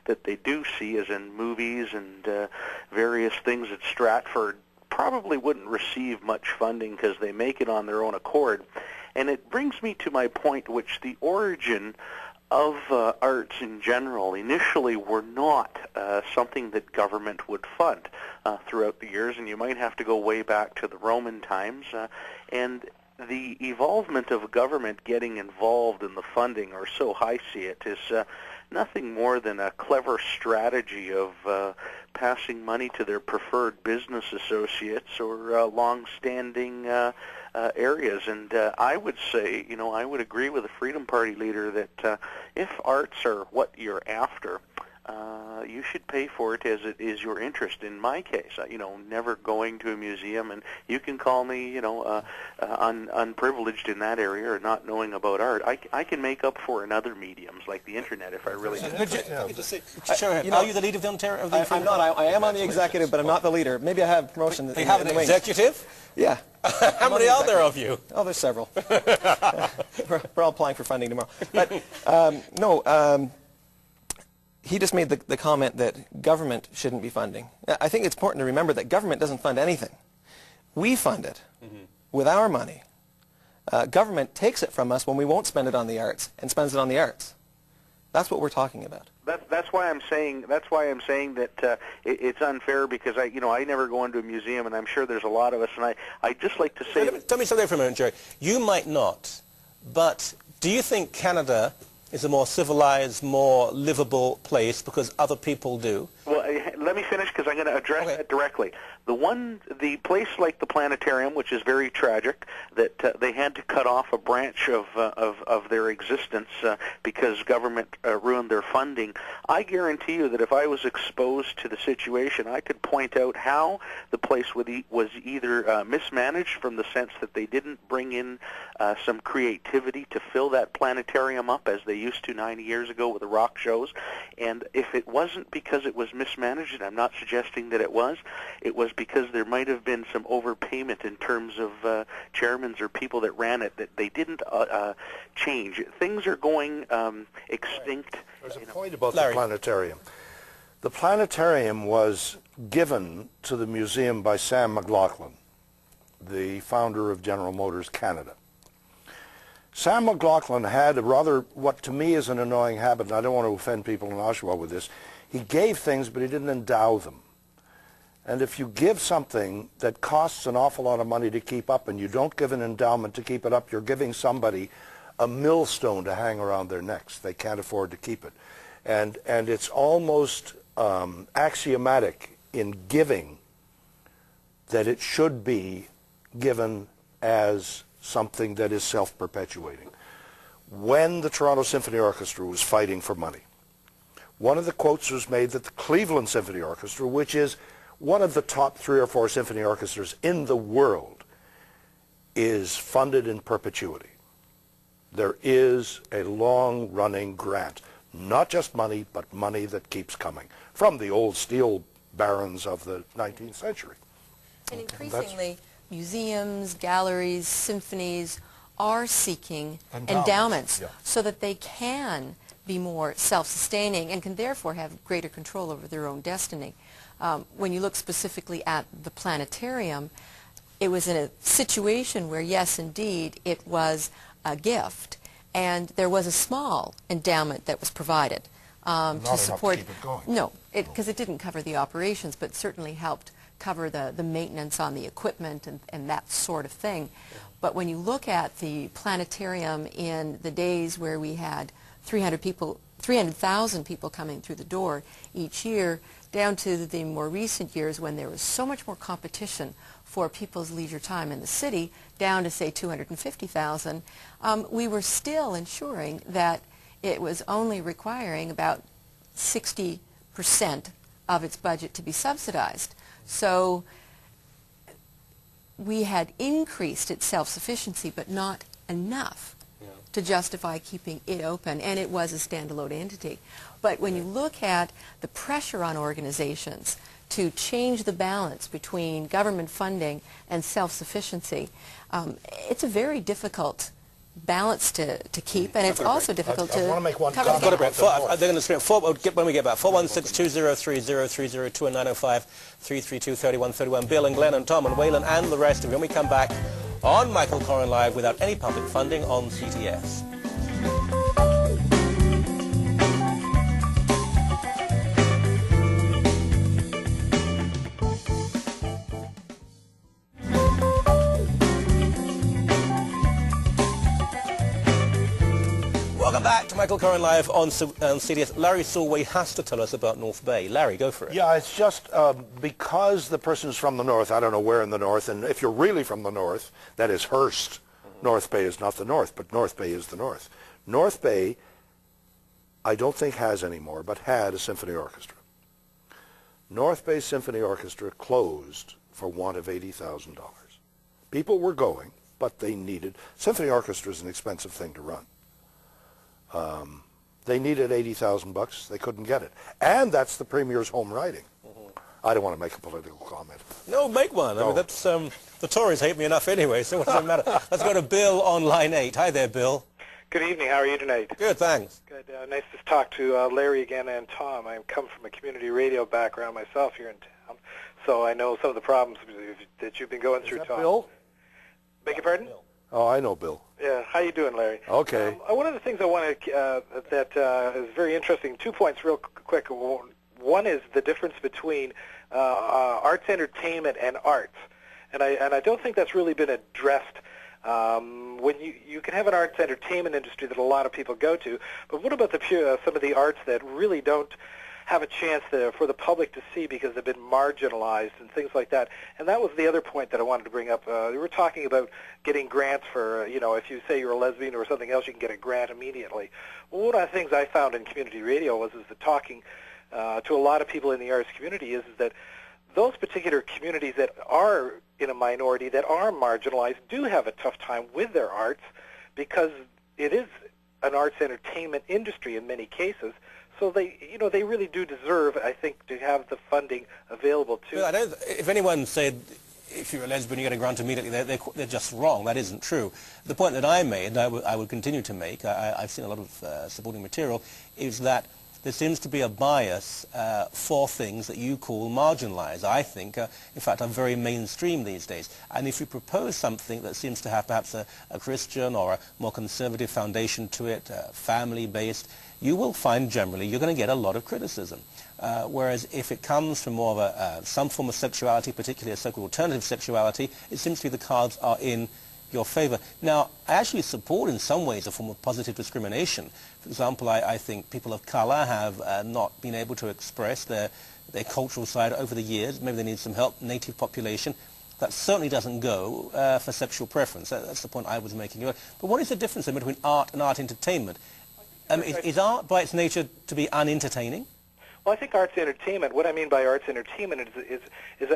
that they do see, as in movies and various things at Stratford, probably wouldn't receive much funding because they make it on their own accord. And it brings me to my point, which the origin of arts in general initially were not something that government would fund throughout the years, and you might have to go way back to the Roman times, and the evolvement of government getting involved in the funding, or so I see it, is nothing more than a clever strategy of passing money to their preferred business associates or long-standing areas. And I would say, I would agree with the Freedom Party leader that if arts are what you're after, you should pay for it as it is your interest. In my case, never going to a museum, and you can call me, unprivileged in that area or not knowing about art. I can make up for in other mediums like the internet if I really need to. Are you the leader of the Ontario? I'm not. I am on the executive, but I'm not the leader. Maybe I have promotion. They have an executive? Yeah. How many are there of you? Oh, there's several. We're all applying for funding tomorrow. But he just made the comment that government shouldn't be funding. I think it's important to remember that government doesn't fund anything. We fund it with our money. Government takes it from us when we won't spend it on the arts and spends it on the arts. That's what we're talking about. That's why I'm saying that it's unfair, because I never go into a museum, and I'm sure there's a lot of us, and I just like to say. Tell me something for a moment, Jerry. You might not, but do you think Canada is a more civilized, more livable place because other people do? Well, let me finish, because I'm going to address that directly. The place like the planetarium, which is very tragic, that they had to cut off a branch of their existence because government ruined their funding. I guarantee you that if I was exposed to the situation, I could point out how the place was either mismanaged, from the sense that they didn't bring in some creativity to fill that planetarium up as they used to 90 years ago with the rock shows. And if it wasn't because it was mismanaged, and I'm not suggesting that it was because there might have been some overpayment in terms of chairmen or people that ran it, that they didn't change. Things are going extinct. There's a point about the planetarium. The planetarium was given to the museum by Sam McLaughlin. the founder of General Motors Canada. Sam McLaughlin had a rather, what to me is an annoying habit, and I don't want to offend people in Oshawa with this. He gave things, but he didn't endow them. And if you give something that costs an awful lot of money to keep up and you don't give an endowment to keep it up, you're giving somebody a millstone to hang around their necks. They can't afford to keep it. And it's almost axiomatic in giving that it should be given as something that is self-perpetuating. When the Toronto Symphony Orchestra was fighting for money, one of the quotes was made that the Cleveland Symphony Orchestra, which is one of the top 3 or 4 symphony orchestras in the world, is funded in perpetuity. There is a long-running grant, not just money, but money that keeps coming from the old steel barons of the 19th century. And increasingly, museums, galleries, symphonies are seeking endowments yeah, so that they can be more self-sustaining and can therefore have greater control over their own destiny. When you look specifically at the planetarium, it was in a situation where, yes, indeed, it was a gift, and there was a small endowment that was provided to support. Not enough to keep it going. No, because it didn't cover the operations, but certainly helped cover the maintenance on the equipment and that sort of thing. But when you look at the planetarium in the days where we had 300,000 people coming through the door each year, down to the more recent years when there was so much more competition for people's leisure time in the city, down to, say, 250,000, we were still ensuring that it was only requiring about 60% of its budget to be subsidized. So we had increased its self-sufficiency, but not enough to justify keeping it open, and it was a standalone entity. But when you look at the pressure on organizations to change the balance between government funding and self-sufficiency, it's a very difficult balance to keep, and it's also difficult to... I want to make one cover comment. the Got a break. They're going to scream. When we get back, 416-203-0302 and 905-332-3131. Bill and Glenn and Tom and Waylon and the rest of you. When we come back on Michael Coren Live without any public funding on CTS. Welcome back to Michael Coren Live on CTS. Larry Solway has to tell us about North Bay. Larry, go for it. Yeah, it's just because the person is from the north, I don't know where in the north, and if you're really from the north, that is Hearst. North Bay is not the north, but North Bay is the north. North Bay, I don't think has anymore, but had a symphony orchestra. North Bay Symphony Orchestra closed for want of $80,000. People were going, but they needed... Symphony orchestra is an expensive thing to run. They needed $80,000. They couldn't get it. And that's the Premier's home riding. I don't want to make a political comment. No, make one. I mean, that's, the Tories hate me enough anyway, so what does it matter? Let's go to Bill on line 8. Hi there, Bill. Good evening. How are you tonight? Good, thanks. Good. Nice to talk to Larry again and Tom. I come from a community radio background myself here in town, so I know some of the problems that you've been going through, Tom. Bill? Beg your pardon? Bill. Oh, I know Bill. Yeah. How you doing, Larry? Okay. One of the things I want to that is very interesting. 2 points, real quick. One is the difference between arts, entertainment, and arts, and I don't think that's really been addressed. When you can have an arts entertainment industry that a lot of people go to, but what about some of the arts that really don't have a chance for the public to see because they've been marginalized and things like that? And that was the other point that I wanted to bring up. We were talking about getting grants for, if you say you're a lesbian or something else, you can get a grant immediately. Well, one of the things I found in community radio was that talking to a lot of people in the arts community is that those particular communities that are in a minority, that are marginalized, do have a tough time with their arts because it is an arts entertainment industry in many cases. So they really do deserve, I think, to have the funding available to. Well, if anyone said if you're a lesbian you get a grant immediately, they're just wrong. That isn't true. The point that I made, and I would continue to make, I've seen a lot of supporting material, is that there seems to be a bias for things that you call marginalized. I think, in fact, are very mainstream these days. And if you propose something that seems to have perhaps a Christian or a more conservative foundation to it, family-based, you will find generally you're going to get a lot of criticism. Whereas if it comes from more of some form of sexuality, particularly a so-called alternative sexuality, it seems to be the cards are in your favor. Now, I actually support in some ways a form of positive discrimination. For example, I think people of color have not been able to express their cultural side over the years. Maybe they need some help. Native population. That certainly doesn't go for sexual preference. That's the point I was making. But what is the difference then between art and art entertainment? Is art by its nature to be unentertaining? Well, I think arts entertainment, what I mean by arts entertainment is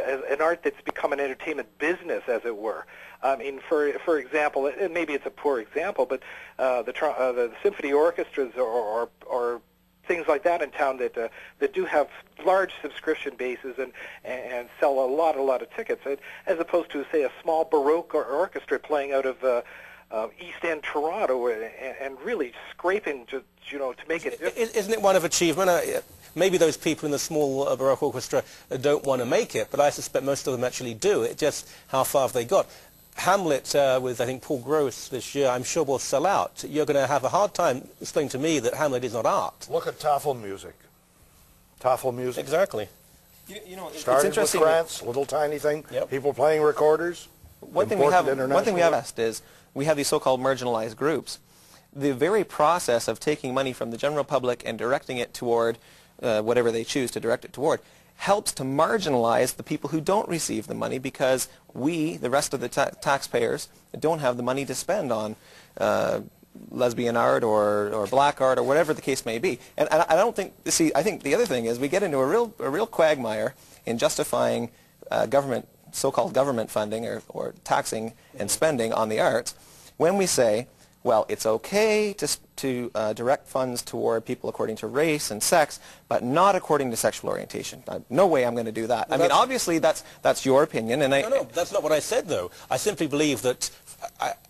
an art that's become an entertainment business, as it were. I mean, for example, and maybe it's a poor example, but the symphony orchestras or things like that in town that do have large subscription bases and sell a lot of tickets, as opposed to, say, a small Baroque orchestra playing out of East End Toronto and really scraping to make it different. Isn't it one of achievement? Maybe those people in the small Baroque orchestra don't want to make it, but I suspect most of them actually do. It's just how far have they got. Hamlet, with I think Paul Gross this year, I'm sure will sell out. You're going to have a hard time explaining to me that Hamlet is not art. Look at Tafelmusik. Tafelmusik. Exactly. Started with grants, little tiny thing. Yep. People playing recorders. One thing we have asked is we have these so-called marginalized groups. The very process of taking money from the general public and directing it toward whatever they choose to direct it toward helps to marginalize the people who don't receive the money, because we, the rest of the taxpayers, don't have the money to spend on lesbian art or black art or whatever the case may be. And I don't think, I think the other thing is we get into a real quagmire in justifying so-called government funding or taxing and spending on the arts when we say, well, it's okay to direct funds toward people according to race and sex, but not according to sexual orientation. No way I'm going to do that. Well, I mean, obviously, that's your opinion. And no, that's not what I said, though. I simply believe that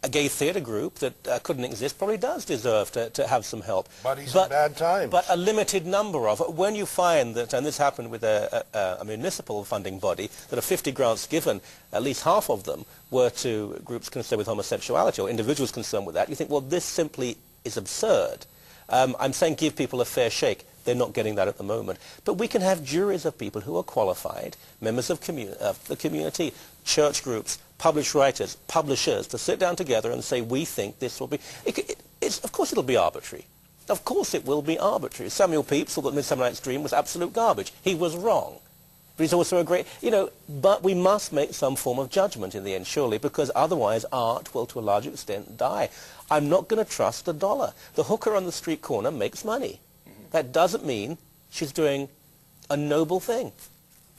a gay theatre group that couldn't exist probably does deserve to have some help. But he's in bad times. But a limited number of. When you find that, and this happened with a municipal funding body, that of 50 grants given, at least half of them were to groups concerned with homosexuality or individuals concerned with that, you think, well, this simply is absurd. I'm saying give people a fair shake. They're not getting that at the moment. But we can have juries of people who are qualified, members of the community, church groups, published writers, publishers, to sit down together and say, we think this will be... of course it'll be arbitrary. Of course it will be arbitrary. Samuel Pepys thought that Midsummer Night's Dream was absolute garbage. He was wrong. But he's also a great... but we must make some form of judgment in the end, surely, because otherwise art will, to a large extent, die. I'm not going to trust the dollar. The hooker on the street corner makes money. That doesn't mean she's doing a noble thing.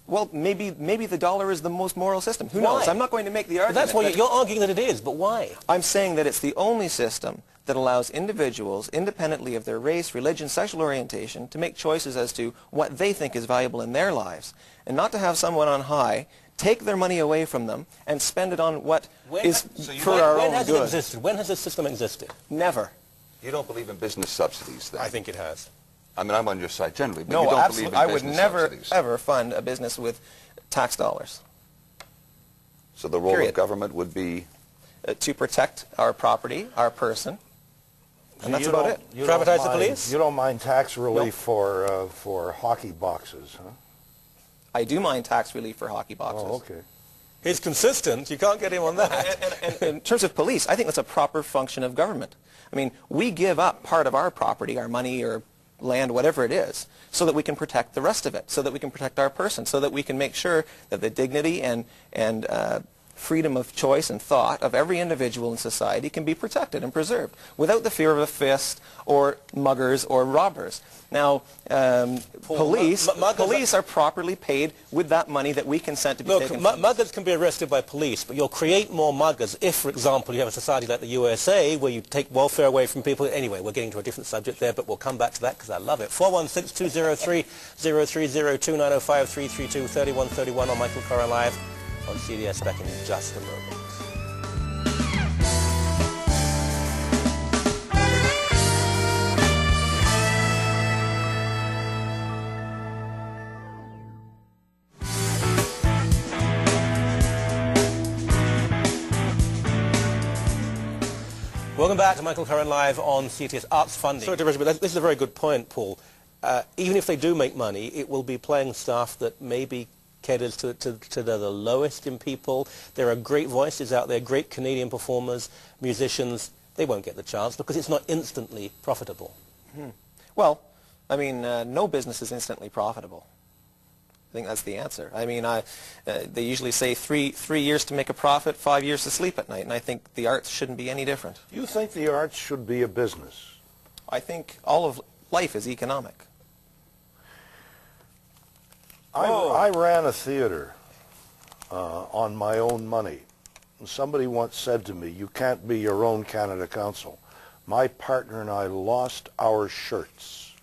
Well, maybe the dollar is the most moral system. Who knows? I'm not going to make the argument. But that's why you're arguing that it is, but why? I'm saying that it's the only system that allows individuals, independently of their race, religion, sexual orientation, to make choices as to what they think is valuable in their lives, and not to have someone on high take their money away from them and spend it on what is for our own good. When has it existed? When has this system existed? Never. You don't believe in business subsidies, then? I think it has. I mean, I'm on your side generally, but no, you don't absolutely. believe in I would business never, subsidies. ever fund a business with tax dollars. So the role of government would be? To protect our property, our person, and that's about it. Privatize the police? You don't mind tax relief for hockey boxes, huh? I do mind tax relief for hockey boxes. Oh, okay. He's consistent. You can't get him on that. And in terms of police, I think that's a proper function of government. I mean, we give up part of our property, our money or land, whatever it is, so that we can protect the rest of it, so that we can protect our person, so that we can make sure that the dignity and freedom of choice and thought of every individual in society can be protected and preserved without the fear of a fist or muggers or robbers. Now, police are properly paid with that money that we consent to be taken from. Muggers can be arrested by police, but you'll create more muggers if, for example, you have a society like the USA where you take welfare away from people. Anyway, we're getting to a different subject there, but we'll come back to that because I love it. 416-203-0302, 905-332-3131 on Michael Coren Live on CDS. Back in just a moment. back to Michael Coren live on CTS Arts Funding. Sorry to interrupt, but this is a very good point, Paul. Even if they do make money, it will be playing stuff that maybe caters to the lowest in people. There are great voices out there, great Canadian performers, musicians. They won't get the chance because it's not instantly profitable. Well, I mean, no business is instantly profitable. I think that's the answer. I mean, they usually say three years to make a profit, 5 years to sleep at night, and I think the arts shouldn't be any different. You think the arts should be a business? I think all of life is economic. I ran a theater on my own money. And somebody once said to me, you can't be your own Canada Council. My partner and I lost our shirts.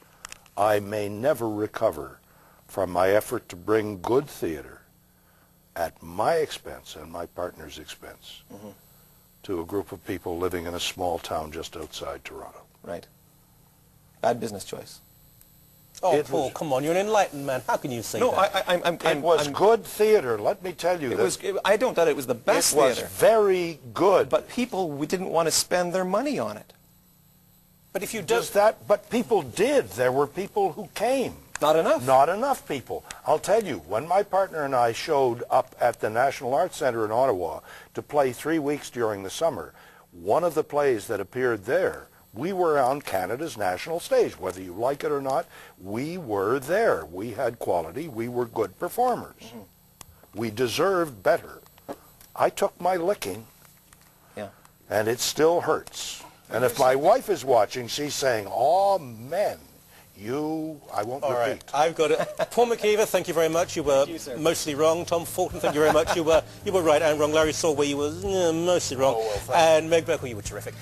I may never recover from my effort to bring good theater at my expense and my partner's expense to a group of people living in a small town just outside Toronto. Right. Bad business choice. Oh, Paul, come on, you're an enlightened man. How can you say that? It was good theater, let me tell you. I don't doubt it was the best theater. It was very good. But people didn't want to spend their money on it. But if you but people did. There were people who came. Not enough. Not enough people. I'll tell you, when my partner and I showed up at the National Arts Centre in Ottawa to play 3 weeks during the summer, one of the plays that appeared there, we were on Canada's national stage. Whether you like it or not, we were there. We had quality. We were good performers. We deserved better. I took my licking, and it still hurts. And if my wife is watching, she's saying, "Oh, men, I won't repeat." All right, I've got it. Paul McKeever, thank you very much. You were mostly wrong. Tom Fulton, thank you very much. You were right and wrong. Larry Solway, you were mostly wrong. Oh, well, and Meg Beckel, you were terrific.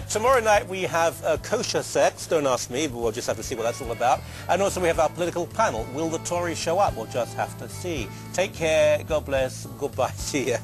Tomorrow night we have kosher sex. Don't ask me, but we'll just have to see what that's all about. And also we have our political panel. Will the Tories show up? We'll just have to see. Take care. God bless. Goodbye. See ya.